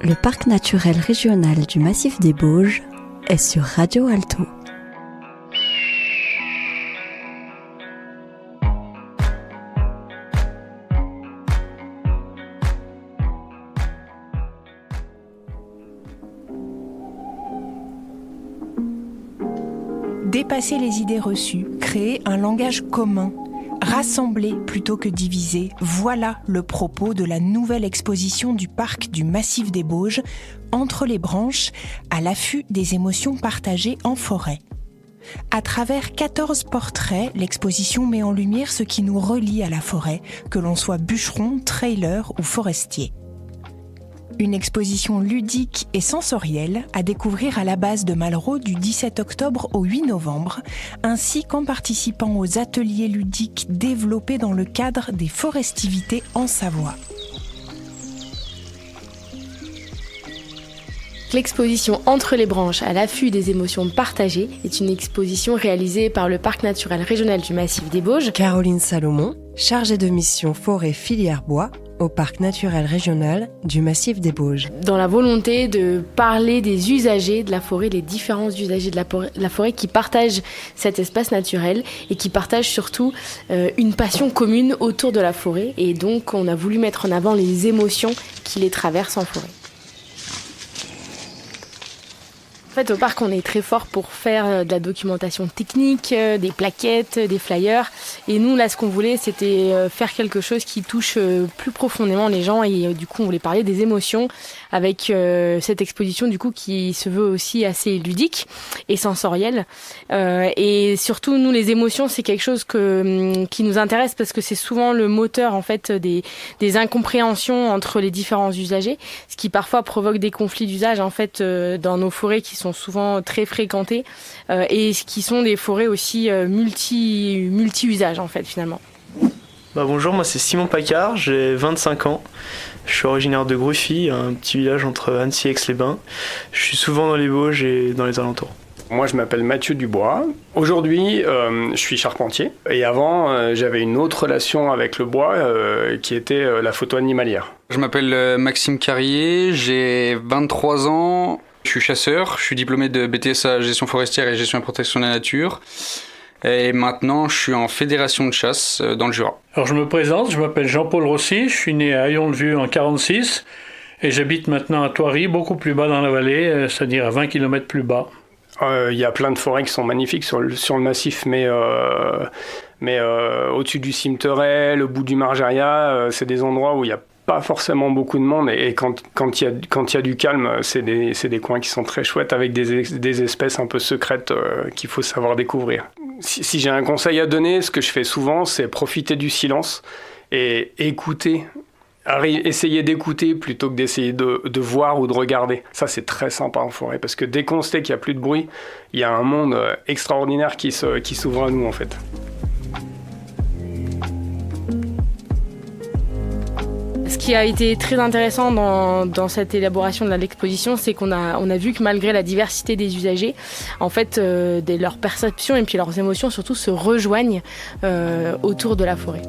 Le parc naturel régional du Massif des Bauges est sur Radio Alto. Dépasser les idées reçues, créer un langage commun, rassembler plutôt que diviser, voilà le propos de la nouvelle exposition du parc du Massif des Bauges, Entre les branches, à l'affût des émotions partagées en forêt. À travers 14 portraits, l'exposition met en lumière ce qui nous relie à la forêt, que l'on soit bûcheron, trailer ou forestier. Une exposition ludique et sensorielle à découvrir à la base de Malraux du 17 octobre au 8 novembre, ainsi qu'en participant aux ateliers ludiques développés dans le cadre des forestivités en Savoie. L'exposition Entre les branches à l'affût des émotions partagées est une exposition réalisée par le Parc naturel régional du Massif des Bauges. Caroline Salomon, chargée de mission forêt filière bois au Parc naturel régional du Massif des Bauges. Dans la volonté de parler des usagers de la forêt, les différents usagers de la forêt qui partagent cet espace naturel et qui partagent surtout une passion commune autour de la forêt. Et donc on a voulu mettre en avant les émotions qui les traversent en forêt. En fait, au parc, on est très fort pour faire de la documentation technique, des plaquettes, des flyers. Et nous, là, ce qu'on voulait, c'était faire quelque chose qui touche plus profondément les gens. Et du coup, on voulait parler des émotions avec cette exposition, du coup, qui se veut aussi assez ludique et sensorielle. Et surtout, nous, les émotions, c'est quelque chose qui nous intéresse parce que c'est souvent le moteur, en fait, des incompréhensions entre les différents usagers, ce qui parfois provoque des conflits d'usage, en fait, dans nos forêts qui sont souvent très fréquentées et qui sont des forêts aussi multi-usages en fait finalement. Bonjour, moi c'est Simon Pacard, j'ai 25 ans. Je suis originaire de Gruffy, un petit village entre Annecy et Aix-les-Bains. Je suis souvent dans les Bauges et dans les alentours. Moi, je m'appelle Mathieu Dubois. Aujourd'hui, je suis charpentier. Et avant, j'avais une autre relation avec le bois qui était la photo animalière. Je m'appelle Maxime Carrier, j'ai 23 ans. Je suis chasseur, je suis diplômé de BTS à gestion forestière et gestion et protection de la nature. Et maintenant, je suis en fédération de chasse dans le Jura. Alors, je me présente, je m'appelle Jean-Paul Rossi, je suis né à Hayon-le-Vieux en 1946 et j'habite maintenant à Thoiry, beaucoup plus bas dans la vallée, c'est-à-dire à 20 km plus bas. Il y a plein de forêts qui sont magnifiques sur le massif, mais au-dessus du Cimeteret, le bout du Margeria, c'est des endroits où il y a pas forcément beaucoup de monde et quand il y a du calme, c'est des coins qui sont très chouettes avec des espèces un peu secrètes qu'il faut savoir découvrir. Si j'ai un conseil à donner, ce que je fais souvent, c'est profiter du silence et écouter. Essayer d'écouter plutôt que d'essayer de voir ou de regarder. Ça, c'est très sympa en forêt parce que dès qu'on sait qu'il n'y a plus de bruit, il y a un monde extraordinaire qui s'ouvre à nous en fait. Ce qui a été très intéressant dans cette élaboration de l'exposition, c'est qu'on a vu que malgré la diversité des usagers, en fait, leurs perceptions et puis leurs émotions surtout se rejoignent autour de la forêt.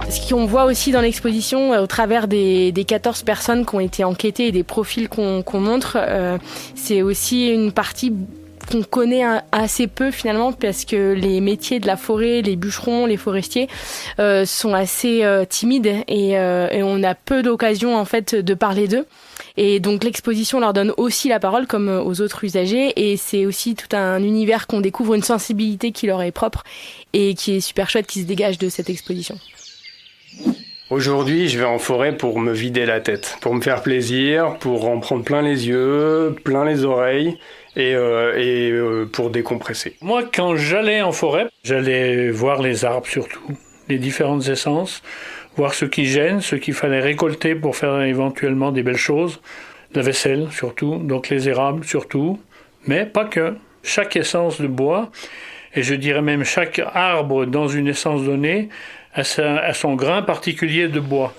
Ce qu'on voit aussi dans l'exposition, au travers des 14 personnes qui ont été enquêtées et des profils qu'on montre, c'est aussi une partie qu'on connaît assez peu finalement parce que les métiers de la forêt, les bûcherons, les forestiers sont assez timides et on a peu d'occasions en fait de parler d'eux. Et donc l'exposition leur donne aussi la parole comme aux autres usagers et c'est aussi tout un univers qu'on découvre, une sensibilité qui leur est propre et qui est super chouette, qui se dégage de cette exposition. Aujourd'hui, je vais en forêt pour me vider la tête, pour me faire plaisir, pour en prendre plein les yeux, plein les oreilles et pour décompresser. Moi, quand j'allais en forêt, j'allais voir les arbres surtout, les différentes essences, voir ce qui gêne, ce qu'il fallait récolter pour faire éventuellement des belles choses, la vaisselle surtout, donc les érables surtout, mais pas que. Chaque essence de bois, et je dirais même chaque arbre dans une essence donnée, a son grain particulier de bois.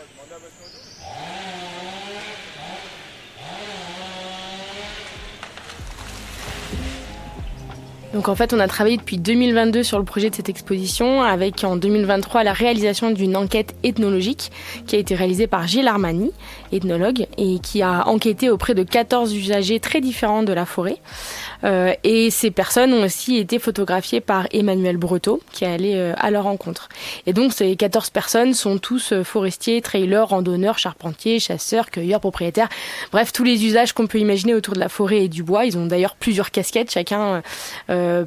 Donc en fait, on a travaillé depuis 2022 sur le projet de cette exposition avec en 2023 la réalisation d'une enquête ethnologique qui a été réalisée par Gilles Armani, ethnologue, et qui a enquêté auprès de 14 usagers très différents de la forêt. Et ces personnes ont aussi été photographiées par Emmanuel Breteau qui est allé à leur rencontre. Et donc ces 14 personnes sont tous forestiers, trailers, randonneurs, charpentiers, chasseurs, cueilleurs, propriétaires, bref tous les usages qu'on peut imaginer autour de la forêt et du bois. Ils ont d'ailleurs plusieurs casquettes chacun.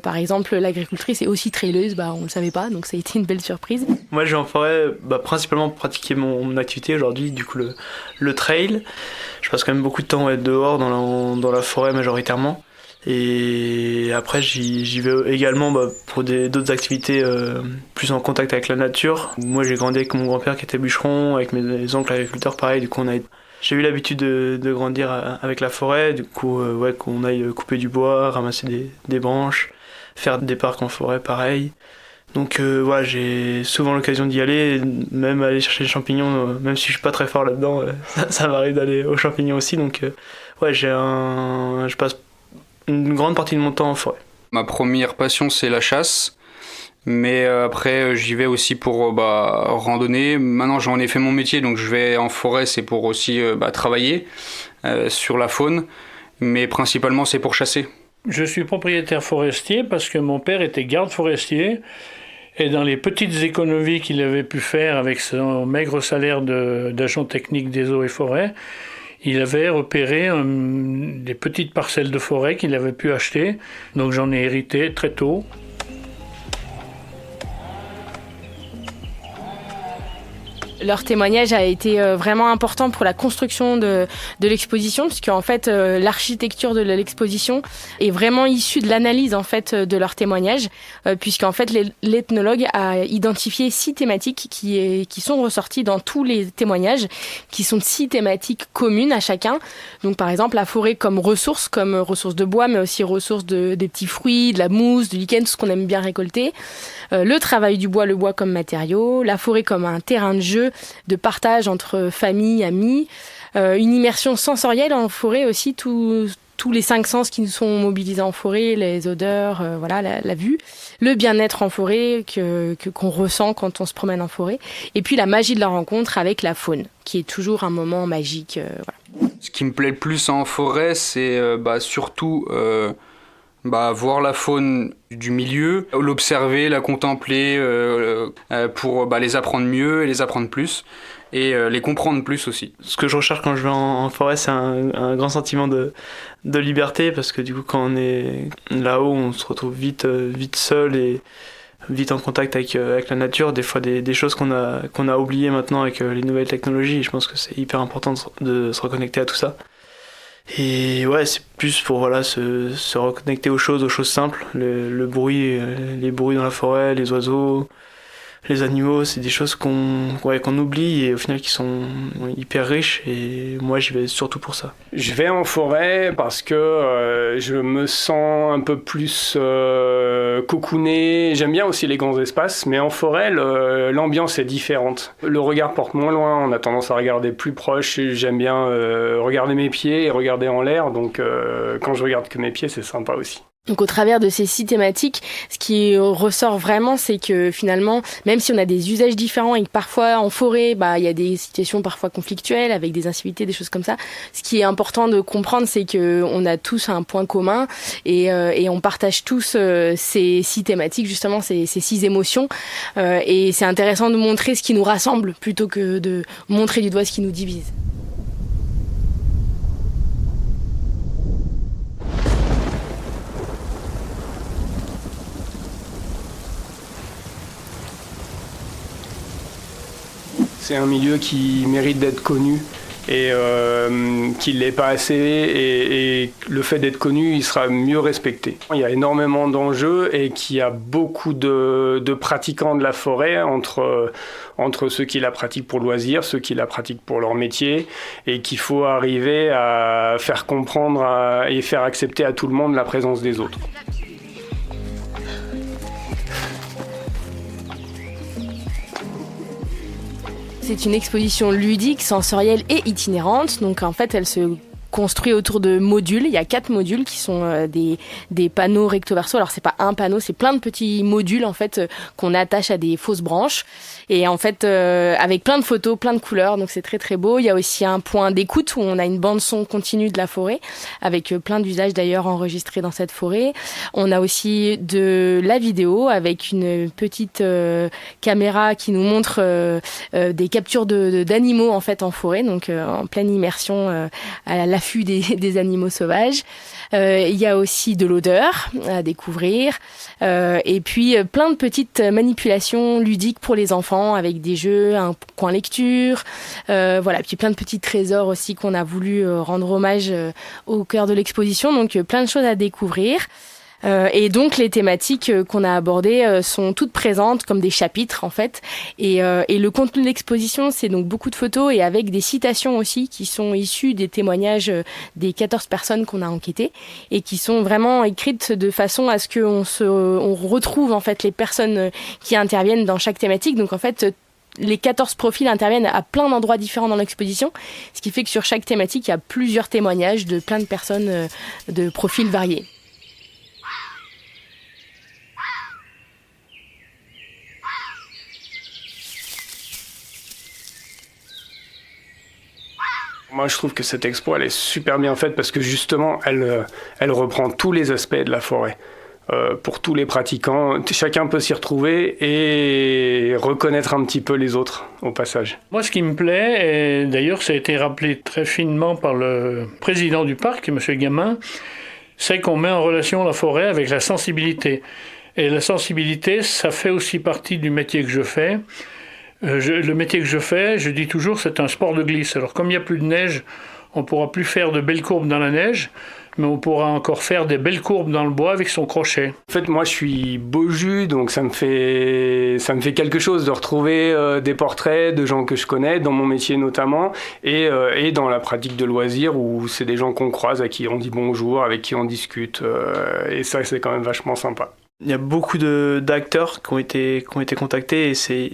Par exemple, l'agricultrice est aussi traileuse, on ne le savait pas, donc ça a été une belle surprise. Moi, je vais en forêt principalement pour pratiquer mon activité aujourd'hui, du coup le trail. Je passe quand même beaucoup de temps à être dehors dans la forêt majoritairement. Et après, j'y vais également pour d'autres activités plus en contact avec la nature. Moi, j'ai grandi avec mon grand-père qui était bûcheron, avec mes oncles agriculteurs, pareil. Du coup, j'ai eu l'habitude de grandir avec la forêt. Du coup, qu'on aille couper du bois, ramasser des branches, faire des parcs en forêt, pareil. Donc j'ai souvent l'occasion d'y aller, même aller chercher les champignons, même si je suis pas très fort là-dedans, ça m'arrive d'aller aux champignons aussi. Donc je passe une grande partie de mon temps en forêt. Ma première passion, c'est la chasse. Mais après, j'y vais aussi pour randonner. Maintenant, j'en ai fait mon métier, donc je vais en forêt, c'est pour aussi travailler sur la faune. Mais principalement, c'est pour chasser. Je suis propriétaire forestier parce que mon père était garde forestier. Et dans les petites économies qu'il avait pu faire avec son maigre salaire d'agent technique des eaux et forêts, il avait repéré des petites parcelles de forêt qu'il avait pu acheter. Donc j'en ai hérité très tôt. Leur témoignage a été vraiment important pour la construction de l'exposition, puisqu'en fait l'architecture de l'exposition est vraiment issue de l'analyse en fait de leur témoignage, puisqu'en fait l'ethnologue a identifié 6 thématiques qui sont ressorties dans tous les témoignages, qui sont 6 thématiques communes à chacun. Donc par exemple la forêt comme ressource de bois, mais aussi ressource des petits fruits, de la mousse, du lichen, tout ce qu'on aime bien récolter. Le travail du bois, le bois comme matériau, la forêt comme un terrain de jeu, de partage entre famille, amis, une immersion sensorielle en forêt aussi, tous les 5 sens qui nous sont mobilisés en forêt, les odeurs, la vue, le bien-être en forêt qu'on ressent quand on se promène en forêt, et puis la magie de la rencontre avec la faune, qui est toujours un moment magique. Ce qui me plaît le plus en forêt, c'est surtout voir la faune du milieu, l'observer, la contempler pour les apprendre mieux et les apprendre plus et les comprendre plus aussi. Ce que je recherche quand je vais en forêt, c'est un grand sentiment de liberté, parce que du coup quand on est là-haut, on se retrouve vite seul et vite en contact avec la nature, des fois des choses qu'on a oubliées maintenant avec les nouvelles technologies, et je pense que c'est hyper important de se reconnecter à tout ça. Et c'est plus pour se reconnecter aux choses simples, le bruit, les bruits dans la forêt, les oiseaux, les animaux, c'est des choses qu'on oublie et au final qui sont hyper riches, et moi j'y vais surtout pour ça. Je vais en forêt parce que je me sens un peu plus cocooné. J'aime bien aussi les grands espaces, mais en forêt l'ambiance est différente. Le regard porte moins loin, on a tendance à regarder plus proche. J'aime bien regarder mes pieds et regarder en l'air, donc quand je regarde que mes pieds, c'est sympa aussi. Donc au travers de ces 6 thématiques, ce qui ressort vraiment, c'est que finalement, même si on a des usages différents et que parfois en forêt, il y a des situations parfois conflictuelles avec des incivilités, des choses comme ça, ce qui est important de comprendre, c'est que on a tous un point commun et on partage tous ces 6 thématiques, justement ces 6 émotions, et c'est intéressant de montrer ce qui nous rassemble plutôt que de montrer du doigt ce qui nous divise. C'est un milieu qui mérite d'être connu et qui ne l'est pas assez, et le fait d'être connu, il sera mieux respecté. Il y a énormément d'enjeux et qu'il y a beaucoup de pratiquants de la forêt entre ceux qui la pratiquent pour loisir, ceux qui la pratiquent pour leur métier, et qu'il faut arriver à faire comprendre et faire accepter à tout le monde la présence des autres. C'est une exposition ludique, sensorielle et itinérante. Donc en fait, elle se construit autour de modules. Il y a 4 modules qui sont des panneaux recto verso. Alors c'est pas un panneau, c'est plein de petits modules en fait qu'on attache à des fausses branches. Et en fait, avec plein de photos, plein de couleurs, donc c'est très très beau. Il y a aussi un point d'écoute où on a une bande son continue de la forêt, avec plein d'usages d'ailleurs enregistrés dans cette forêt. On a aussi de la vidéo avec une petite caméra qui nous montre des captures d'animaux en fait en forêt, donc en pleine immersion à l'affût des animaux sauvages. Il y a aussi de l'odeur à découvrir, et puis plein de petites manipulations ludiques pour les enfants avec des jeux, un coin lecture, voilà, puis plein de petits trésors aussi qu'on a voulu rendre hommage au cœur de l'exposition, donc plein de choses à découvrir. Et donc les thématiques qu'on a abordées sont toutes présentes comme des chapitres en fait, et le contenu de l'exposition c'est donc beaucoup de photos et avec des citations aussi qui sont issues des témoignages des 14 personnes qu'on a enquêtées et qui sont vraiment écrites de façon à ce on retrouve en fait les personnes qui interviennent dans chaque thématique. Donc en fait les 14 profils interviennent à plein d'endroits différents dans l'exposition, ce qui fait que sur chaque thématique il y a plusieurs témoignages de plein de personnes de profils variés. Moi, je trouve que cette expo, elle est super bien faite parce que justement, elle reprend tous les aspects de la forêt. Pour tous les pratiquants, chacun peut s'y retrouver et reconnaître un petit peu les autres au passage. Moi, ce qui me plaît, et d'ailleurs ça a été rappelé très finement par le président du parc, M. Gamin, c'est qu'on met en relation la forêt avec la sensibilité. Et la sensibilité, ça fait aussi partie du métier que je fais. Le métier que je fais, je dis toujours, c'est un sport de glisse. Alors comme il n'y a plus de neige, on ne pourra plus faire de belles courbes dans la neige, mais on pourra encore faire des belles courbes dans le bois avec son crochet. En fait, moi, je suis beau jus, donc ça me fait quelque chose de retrouver des portraits de gens que je connais, dans mon métier notamment, et dans la pratique de loisirs, où c'est des gens qu'on croise, à qui on dit bonjour, avec qui on discute, et ça, c'est quand même vachement sympa. Il y a beaucoup d'acteurs qui ont été contactés et c'est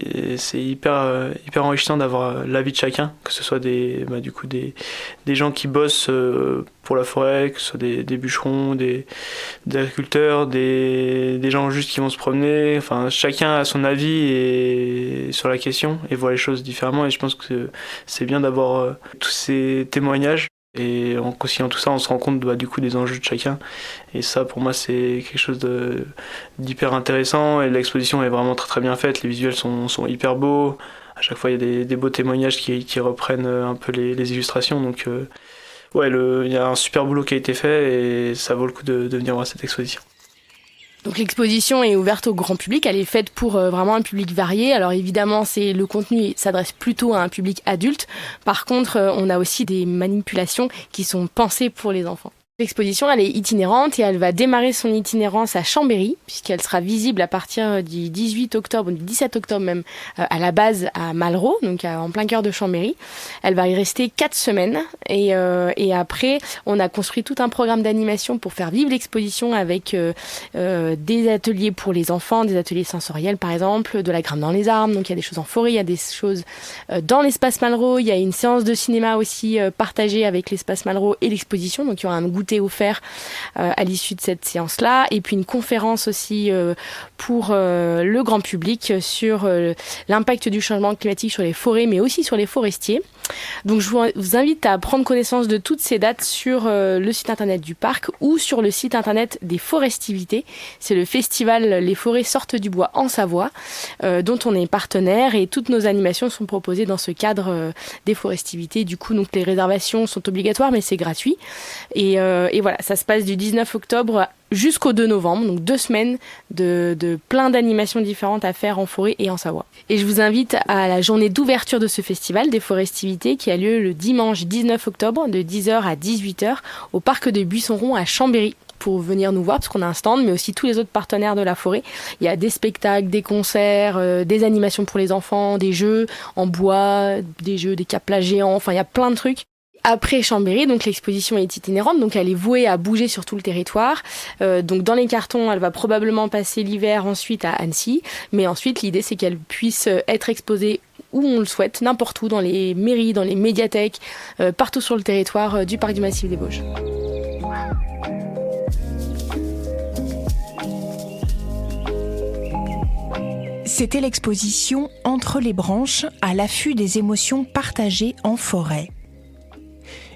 hyper enrichissant d'avoir l'avis de chacun, que ce soit des gens qui bossent pour la forêt, que ce soit des bûcherons, des agriculteurs, des gens juste qui vont se promener. Enfin, chacun a son avis sur la question et voit les choses différemment, et je pense que c'est bien d'avoir tous ces témoignages. Et en conciliant tout ça, on se rend compte du coup des enjeux de chacun. Et ça, pour moi, c'est quelque chose d'hyper intéressant. Et l'exposition est vraiment très très bien faite. Les visuels sont hyper beaux. À chaque fois, il y a des beaux témoignages qui reprennent un peu les illustrations. Donc, il y a un super boulot qui a été fait et ça vaut le coup de venir voir cette exposition. Donc l'exposition est ouverte au grand public, elle est faite pour vraiment un public varié. Alors évidemment, le contenu s'adresse plutôt à un public adulte. Par contre, on a aussi des manipulations qui sont pensées pour les enfants. L'exposition, elle est itinérante et elle va démarrer son itinérance à Chambéry, puisqu'elle sera visible à partir du 18 octobre, du 17 octobre même, à la base à Malraux, donc en plein cœur de Chambéry. Elle va y rester 4 semaines et après, on a construit tout un programme d'animation pour faire vivre l'exposition avec des ateliers pour les enfants, des ateliers sensoriels par exemple, de la grimpe dans les arbres, donc il y a des choses en forêt, il y a des choses dans l'espace Malraux, il y a une séance de cinéma aussi partagée avec l'espace Malraux et l'exposition, donc il y aura un goûter offert à l'issue de cette séance-là, et puis une conférence aussi pour le grand public sur l'impact du changement climatique sur les forêts, mais aussi sur les forestiers. Donc je vous invite à prendre connaissance de toutes ces dates sur le site internet du parc ou sur le site internet des Forestivités. C'est le festival Les Forêts sortent du bois en Savoie, dont on est partenaire, et toutes nos animations sont proposées dans ce cadre des Forestivités. Du coup, donc les réservations sont obligatoires, mais c'est gratuit. Et voilà, ça se passe du 19 octobre jusqu'au 2 novembre, donc 2 semaines de plein d'animations différentes à faire en forêt et en Savoie. Et je vous invite à la journée d'ouverture de ce festival des Forestivités qui a lieu le dimanche 19 octobre de 10h à 18h au parc de Buisson-Rond à Chambéry, pour venir nous voir, parce qu'on a un stand, mais aussi tous les autres partenaires de la forêt. Il y a des spectacles, des concerts, des animations pour les enfants, des jeux en bois, des jeux, des cap-plats géants, enfin il y a plein de trucs. Après Chambéry, donc l'exposition est itinérante, donc elle est vouée à bouger sur tout le territoire. Donc dans les cartons, elle va probablement passer l'hiver ensuite à Annecy, mais ensuite l'idée c'est qu'elle puisse être exposée où on le souhaite, n'importe où, dans les mairies, dans les médiathèques, partout sur le territoire du parc du Massif des Bauges. C'était l'exposition Entre les branches, à l'affût des émotions partagées en forêt.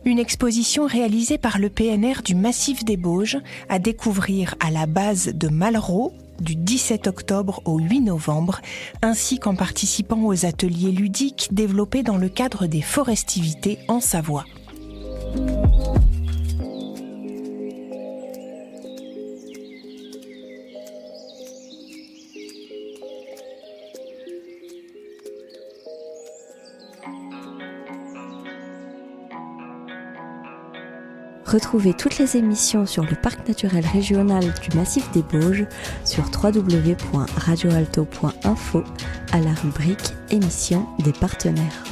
Une exposition réalisée par le PNR du Massif des Bauges, à découvrir à la base de Malraux du 17 octobre au 8 novembre, ainsi qu'en participant aux ateliers ludiques développés dans le cadre des forestivités en Savoie. Retrouvez toutes les émissions sur le parc naturel régional du Massif des Bauges sur www.radioalto.info à la rubrique émissions des partenaires.